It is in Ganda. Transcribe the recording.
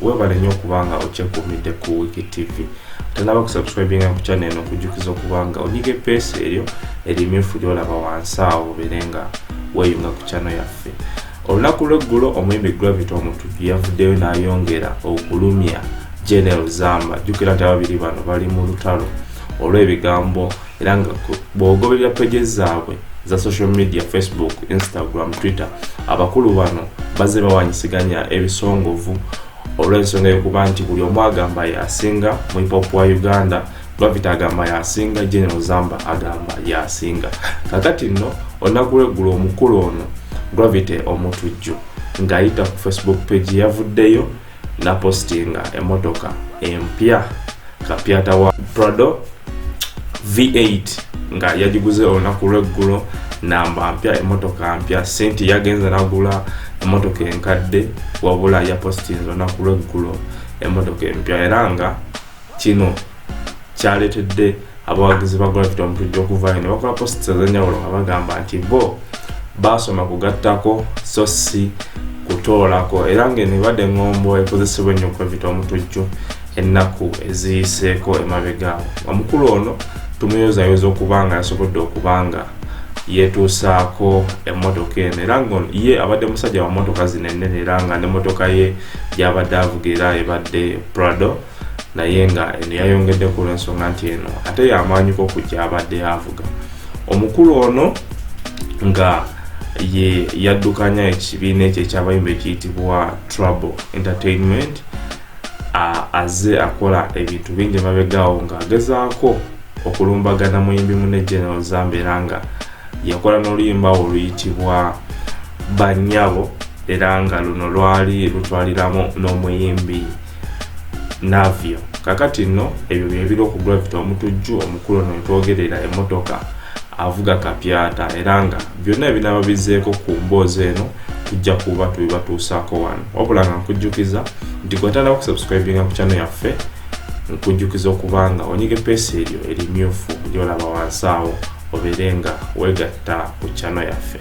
webale nnyo okubanga okyekuumidde ku Wiki TV. Tanaba kusubscribinga ku channel eno kujjukiza okubanga onyiga epeesi eryo erimyufu lyolaba wansi awo obeerenga weeyunga ku channel yaffe. Olunaku lw'eggulo omuyimbi Gravity Omutujju yavuddeyo n'ayongera okulumya General Zamba. Jjukira nti ababiri bano bali mu lutalo olw'ebigambo era nga bw'ogoberera pages zaabwe za social media Facebook, Instagram, Twitter, abakulu bano bazze bawanyisiganya ebisongovu olw'ensonga y'okuba nti buli omu agamba yasinga mu hip hop wa Uganda. Gravity agamba yasinga, General Zamba agamba yasinga. Kakati nno olunaku lw'eggulo omukulu ono Gravity Omutujju ng'ayita ku Facebook page yavuddeyo na postinga emotoka empya kapyata wa Prado V8 nga yagiguze olunaku lw'eggulo, namba mpya, emotoka mpya. Senti yagenza nagula emotoka enkadde wabula ya postinga olunaku lw'eggulo emotoka empya, era nga kino kyaleetedde abawagizi ba Gravity Omutujju okuvayo ne bakola posts ez'enjawulo nga bagamba nti bo basoma kugattako so si kutoolako, era ng'enibadde ngombo ekozesebwa ennyo Gravity Omutujju ennaku eziyiseeko emabegaawo. Omukulu ono tumuyozayoza okubanga yasobodde okubanga yeetuusaako emmotoka eno, era nga ye abadde musajja wa mmotoka zino ennene, era nga n'emmotoka ye gy'abadde avugira ebadde Prado, naye nga eno yayongedde ku lw'ensonga nti eno ate y'amaanyiko ku gy'abadde avuga. Omukulu ono nga ye yaddukanya ekibiina ekyo ekyabayimbi ekiyitibwa Trouble Entertainment, azze akola ebintu bingi mabegaawo ng'agezaako okulumbagana muyimbi munne General Zamba, era nga yakola n'oluyimba oluyitibwa Banyabo, era nga luno lwali lutwaliramu n'omuyimbi Navio. Kakati nno ebyo byebiri ku Gravity Omutujju omukulu ono yetwogerera emmotoka avuga kapyata, era nga byonna ebinaaba bizzeeko ku mboozi eno tujja kuba tubibatuusaako wano. Wabula nga nkujjukiza nti gwetandaba kusubscribinga ku channel yaffe, nkujjukiza okubanga onyiga epeesi eryo erimyufu lyolaba wansi awo obeerenga weegatta ku channel yaffe.